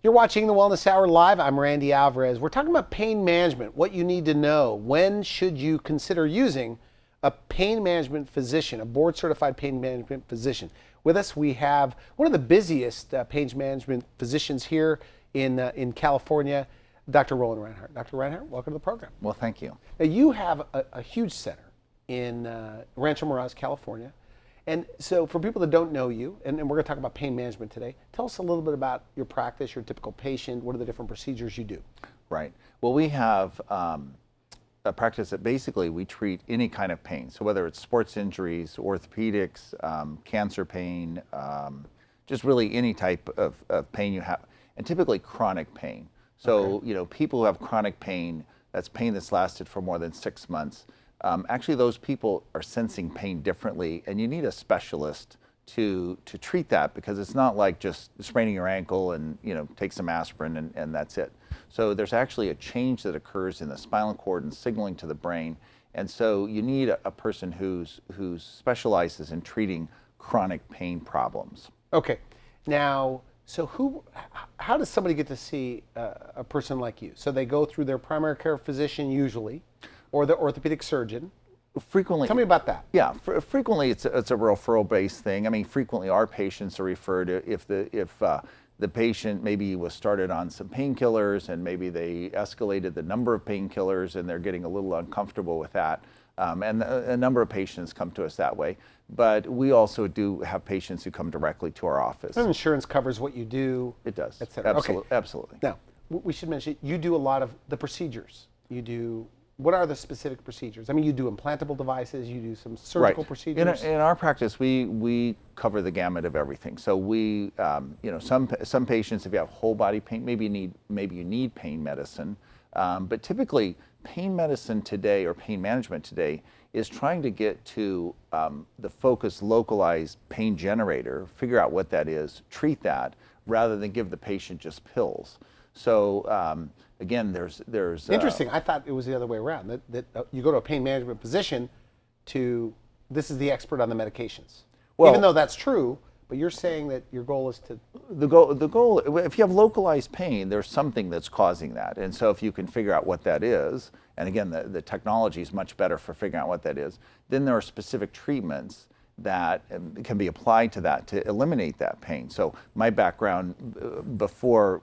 You're watching the Wellness Hour Live. I'm Randy Alvarez. We're talking about pain management, what you need to know. When should you consider using a pain management physician, a board-certified pain management physician? With us, we have one of the busiest pain management physicians here in California, Dr. Roland Reinhart. Dr. Reinhart, welcome to the program. Well, thank you. Now, you have a huge center in Rancho Mirage, California. And so for people that don't know you, and we're going to talk about pain management today, tell us a little bit about your practice, your typical patient, what are the different procedures you do? Right. Well, we have a practice that basically we treat any kind of pain. So whether it's sports injuries, orthopedics, cancer pain, just really any type of pain you have, and typically chronic pain. So, Okay. you know, people who have chronic pain, that's pain that's lasted for more than 6 months, actually those people are sensing pain differently, and you need a specialist to treat that, because it's not like just spraining your ankle and, you know, take some aspirin and that's it. So there's actually a change that occurs in the spinal cord and signaling to the brain, and so you need a person who specializes in treating chronic pain problems. Okay. Now, so how does somebody get to see a person like you? So they go through their primary care physician usually, or the orthopedic surgeon. Frequently. Tell me about that. Yeah, frequently it's a referral-based thing. I mean, frequently our patients are referred if the patient maybe was started on some painkillers and maybe they escalated the number of painkillers and they're getting a little uncomfortable with that. And a number of patients come to us that way. But we also do have patients who come directly to our office. And insurance covers what you do. It does. Et cetera. Absolutely. Okay. Absolutely. Now, we should mention you do a lot of the procedures. What are the specific procedures? I mean, you do implantable devices, you do some surgical procedures. In our practice, we cover the gamut of everything. So we, you know, some patients, if you have whole body pain, maybe you need pain medicine. But typically, pain medicine today, or pain management today, is trying to get to the focused, localized pain generator, figure out what that is, treat that, rather than give the patient just pills. So again, there's Interesting. I thought it was the other way around. That you go to a pain management physician this is the expert on the medications. Well, even though that's true, but you're saying that your goal is to. The goal, if you have localized pain, there's something that's causing that. And so if you can figure out what that is, and again, the technology is much better for figuring out what that is, then there are specific treatments that can be applied to that to eliminate that pain. So my background before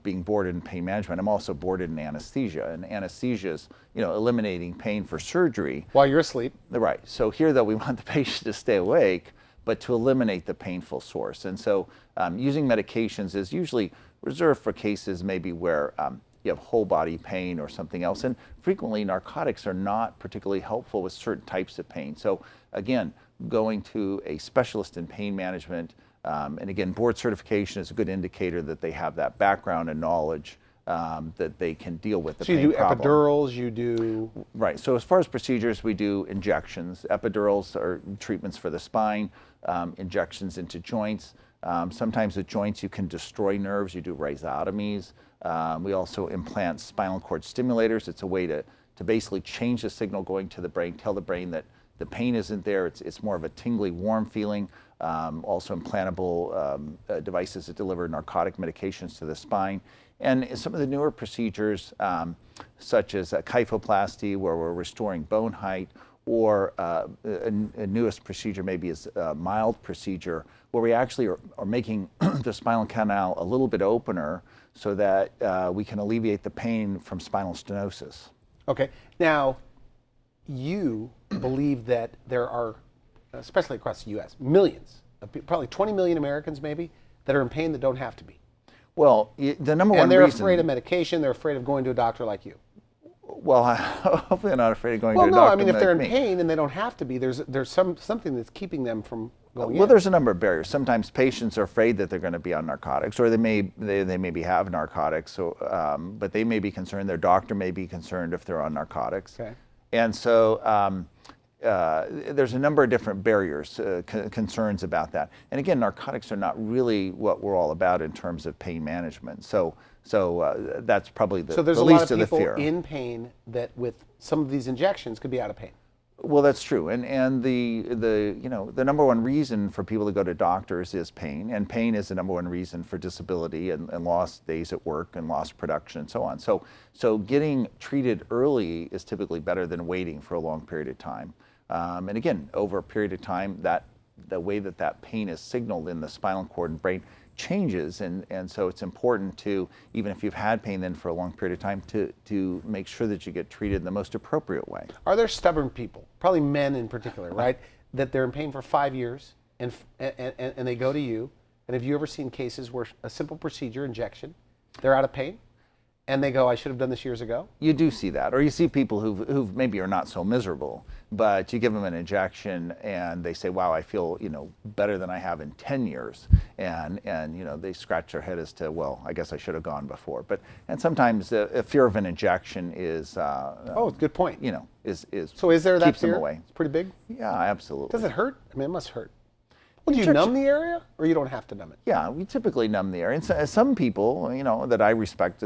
being boarded in pain management, I'm also boarded in anesthesia, and anesthesia is, you know, eliminating pain for surgery. While you're asleep. Right. So here, though, we want the patient to stay awake, but to eliminate the painful source. And so using medications is usually reserved for cases maybe where you have whole body pain or something else. And frequently narcotics are not particularly helpful with certain types of pain. So again, going to a specialist in pain management, and again, board certification is a good indicator that they have that background and knowledge that they can deal with the pain problem. So you do epidurals, you do. Right. So as far as procedures, we do injections. Epidurals are treatments for the spine, injections into joints. Sometimes with joints you can destroy nerves. You do rhizotomies. We also implant spinal cord stimulators. It's a way to basically change the signal going to the brain, tell the brain that the pain isn't there. It's more of a tingly, warm feeling. Also implantable devices that deliver narcotic medications to the spine. And some of the newer procedures, such as kyphoplasty, where we're restoring bone height, or a newest procedure maybe is a mild procedure, where we actually are making the spinal canal a little bit opener so that we can alleviate the pain from spinal stenosis. Okay. Now, you believe that there are, especially across the U.S., millions, probably 20 million Americans maybe, that are in pain that don't have to be. Well, the number one And they're reason, afraid of medication. They're afraid of going to a doctor like you. Well, hopefully they're not afraid of going Well, to a no, doctor I mean, if like they're in me. pain and they don't have to be, there's something that's keeping them from going Well, in. there's a number of barriers. Sometimes patients are afraid that they're going to be on narcotics, or they maybe have narcotics, but they may be concerned. Their doctor may be concerned if they're on narcotics. Okay. And so there's a number of different barriers, concerns about that. And again, narcotics are not really what we're all about in terms of pain management. So that's probably the So there's the a least lot of of the people fear. in pain that with some of these injections could be out of pain. Well, that's true, and the number one reason for people to go to doctors is pain, and pain is the number one reason for disability and lost days at work and lost production and so on. So getting treated early is typically better than waiting for a long period of time. And again, over a period of time, the way that pain is signaled in the spinal cord and brain changes, and so it's important to, even if you've had pain then for a long period of time, to make sure that you get treated in the most appropriate way. Are there stubborn people, probably men in particular, right, that they're in pain for 5 years and they go to you, and have you ever seen cases where a simple procedure, injection, they're out of pain? And they go, I should have done this years ago? You do see that. Or you see people who maybe are not so miserable, but you give them an injection and they say, wow, I feel, better than I have in 10 years. And they scratch their head as to, well, I guess I should have gone before. And sometimes a fear of an injection is, good point. So is there that keeps fear? them away. It's pretty big? Yeah, absolutely. Does it hurt? I mean, it must hurt. Well, do you numb the area, or you don't have to numb it? Yeah, we typically numb the area. And so, some people, that I respect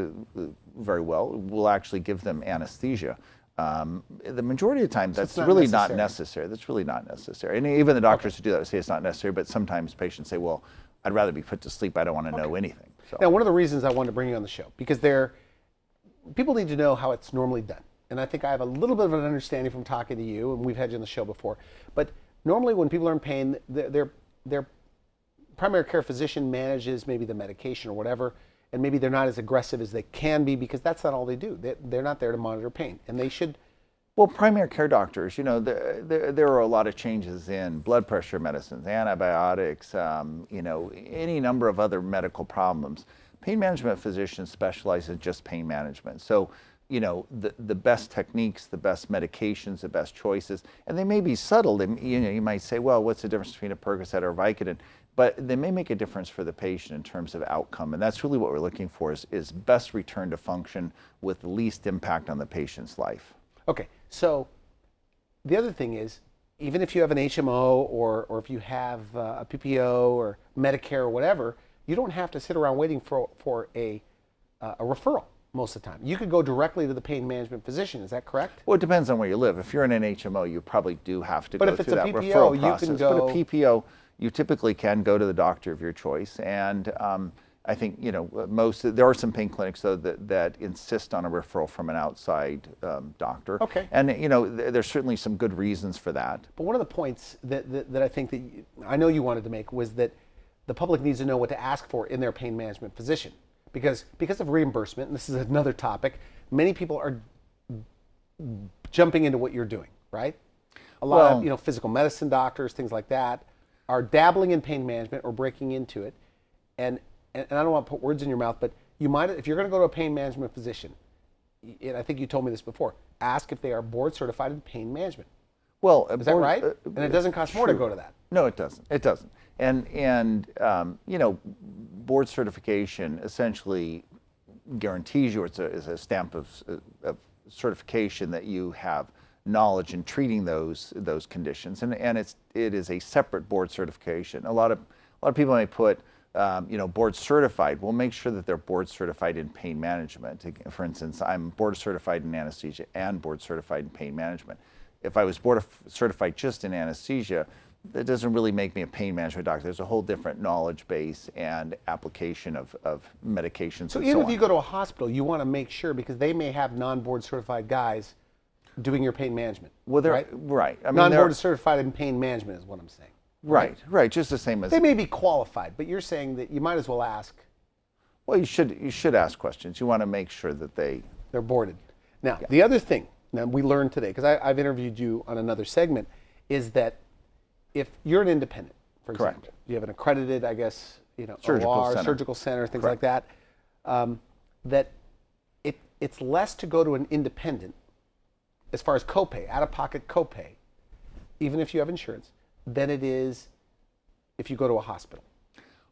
very well, will actually give them anesthesia. The majority of the time, that's really not necessary. That's really not necessary. And even the doctors who do that say it's not necessary, but sometimes patients say, well, I'd rather be put to sleep. I don't want to know anything. So. Now, one of the reasons I wanted to bring you on the show, because people need to know how it's normally done. And I think I have a little bit of an understanding from talking to you, and we've had you on the show before. But normally when people are in pain, their primary care physician manages maybe the medication or whatever, and maybe they're not as aggressive as they can be because that's not all they do. They're not there to monitor pain, and they should. Well, primary care doctors, there are a lot of changes in blood pressure medicines, antibiotics, any number of other medical problems. Pain management physicians specialize in just pain management. So, the best techniques, the best medications, the best choices, and they may be subtle. You might say, well, what's the difference between a Percocet or Vicodin? But they may make a difference for the patient in terms of outcome. And that's really what we're looking for is best return to function with the least impact on the patient's life. Okay, so the other thing is, even if you have an HMO or if you have a PPO or Medicare or whatever, you don't have to sit around waiting for a referral most of the time. You could go directly to the pain management physician. Is that correct? Well, it depends on where you live. If you're in an HMO, you probably do have to go through that PPO, referral process. you can go. But a PPO, you typically can go to the doctor of your choice. And I think, there are some pain clinics, though, that insist on a referral from an outside doctor. Okay. And, there's certainly some good reasons for that. But one of the points that I think that I know you wanted to make was that the public needs to know what to ask for in their pain management physician. Because of reimbursement, and this is another topic, many people are jumping into what you're doing, right? A lot of physical medicine doctors, things like that, are dabbling in pain management or breaking into it. And I don't want to put words in your mouth, but you might, if you're going to go to a pain management physician, and I think you told me this before, ask if they are board certified in pain management. Well, is that right? And it doesn't cost more to go to that. No, it doesn't. It doesn't. And board certification essentially guarantees you, it's a stamp of certification that you have knowledge in treating those conditions, and it is a separate board certification. A lot of people may put board certified. We'll make sure that they're board certified in pain management. For instance, I'm board certified in anesthesia and board certified in pain management. If I was board certified just in anesthesia, that doesn't really make me a pain management doctor. There's a whole different knowledge base and application of medications. So even if you go to a hospital, you want to make sure, because they may have non-board certified guys doing your pain management. Well, right. I mean, non-board certified in pain management is what I'm saying. Right. Just the same as they may be qualified, but you're saying that you might as well ask. Well, you should ask questions. You want to make sure that they're boarded. Now, the other thing that we learned today, because I've interviewed you on another segment, is that if you're an independent, for example, you have an accredited, I guess, surgical center, things like that, that it's less to go to an independent as far as copay, out-of-pocket copay, even if you have insurance, than it is if you go to a hospital.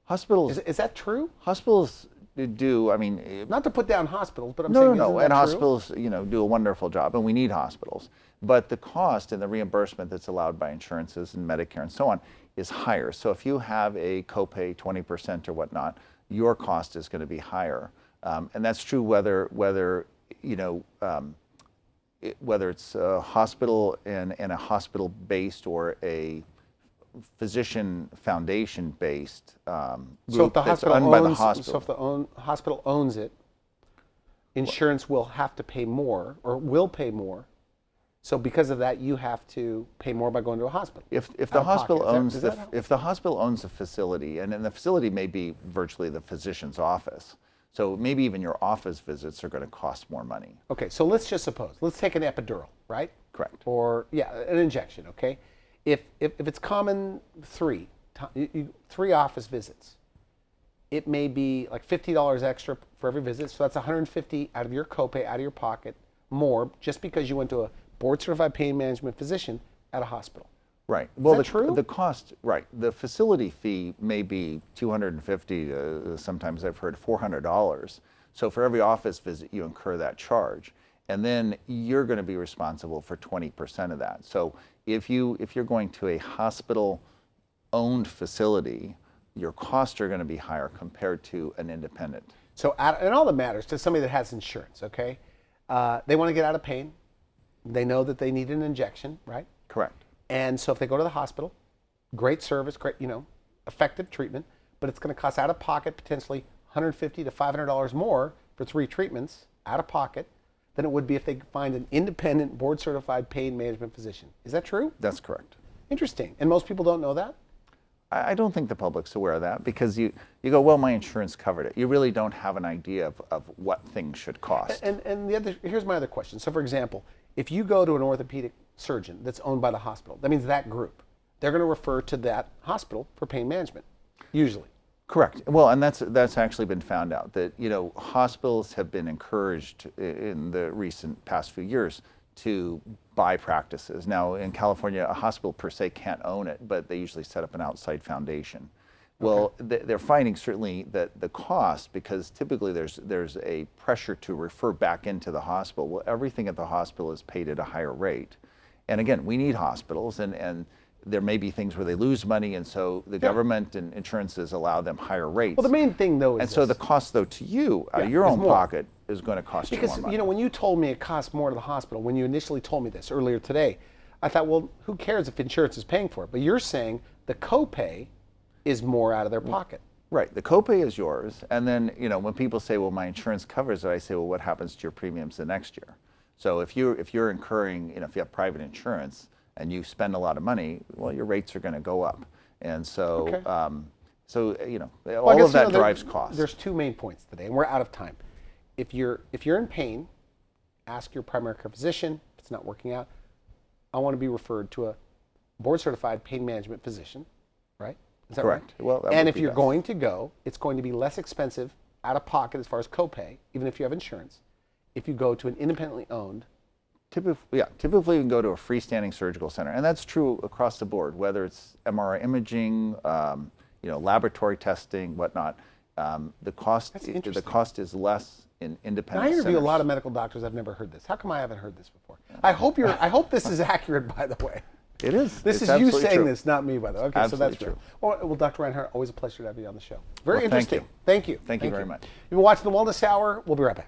Hospitals. Is that true? Hospitals do. I mean, not to put down hospitals, but I'm saying no. And true? hospitals, do a wonderful job, and we need hospitals. But the cost and the reimbursement that's allowed by insurances and Medicare and so on is higher. So if you have a copay 20% or whatnot, your cost is going to be higher, and that's true whether whether it's a hospital and a hospital-based or a physician foundation-based So if group the that's hospital owned by the owns, hospital. so if the hospital owns it, insurance will have to pay more or will pay more. So because of that, you have to pay more by going to a hospital. If out the of hospital pocket. owns Is that how- if the hospital owns a facility, and then the facility may be virtually the physician's office, so maybe even your office visits are going to cost more money. Okay, so let's just suppose. Let's take an epidural, right? Correct. Or yeah, an injection. Okay, if it's common three office visits, it may be like $50 extra for every visit. So that's $150 out of your copay, out of your pocket, more just because you went to a board-certified pain management physician at a hospital. Right. Well, that true? The cost, right? The facility fee may be $250 to sometimes I've heard $400. So for every office visit, you incur that charge, and then you're going to be responsible for 20% of that. So if you're going to a hospital-owned facility, your costs are going to be higher compared to an independent. So and all that matters to somebody that has insurance. Okay, they want to get out of pain. They know that they need an injection, right? Correct. And so if they go to the hospital, great service, great, effective treatment, but it's going to cost out of pocket potentially $150 to $500 more for 3 treatments out of pocket than it would be if they find an independent board-certified pain management physician. Is that true? That's correct. Interesting. And most people don't know that? I don't think the public's aware of that because you go, well, my insurance covered it. You really don't have an idea of what things should cost. And here's my other question. So for example, if you go to an orthopedic surgeon that's owned by the hospital, that means that group, they're going to refer to that hospital for pain management, usually. Correct. Well, and that's actually been found out that hospitals have been encouraged in the recent past few years to buy practices. Now in California, a hospital per se can't own it, but they usually set up an outside foundation. Well, they're finding certainly that the cost, because typically there's a pressure to refer back into the hospital. Well, everything at the hospital is paid at a higher rate. And again, we need hospitals, and there may be things where they lose money, and so the government and insurances allow them higher rates. Well, the main thing though is and so the cost though to you out of your own pocket is going to cost you more money. Because when you told me it costs more to the hospital, when you initially told me this earlier today, I thought, well, who cares if insurance is paying for it? But you're saying the copay is more out of their pocket. Right. The copay is yours, and then when people say, well, my insurance covers it, I say, well, what happens to your premiums the next year? So if you're incurring, if you have private insurance and you spend a lot of money, well, your rates are going to go up, and so all of that drives costs. There's 2 main points today, and we're out of time. If you're in pain, ask your primary care physician. If it's not working out, I want to be referred to a board-certified pain management physician, right? Is that Correct. right? Well, and if you're going to go, it's going to be less expensive out of pocket as far as copay, even if you have insurance, if you go to an independently owned. Typically, you can go to a freestanding surgical center, and that's true across the board, whether it's MRI imaging, laboratory testing, whatnot. The cost is less in independent I interview centers. a lot of medical doctors. I've never heard this. How come I haven't heard this before? I hope this is accurate, by the way. It is. This It's is you absolutely saying true. this, not me, by the way. Okay, Absolutely so that's true. true. Well, Dr. Reinhart, always a pleasure to have you on the show. Very Well, thank interesting. you. Thank you. Thank you very much. You've been watching the Wellness Hour. We'll be right back.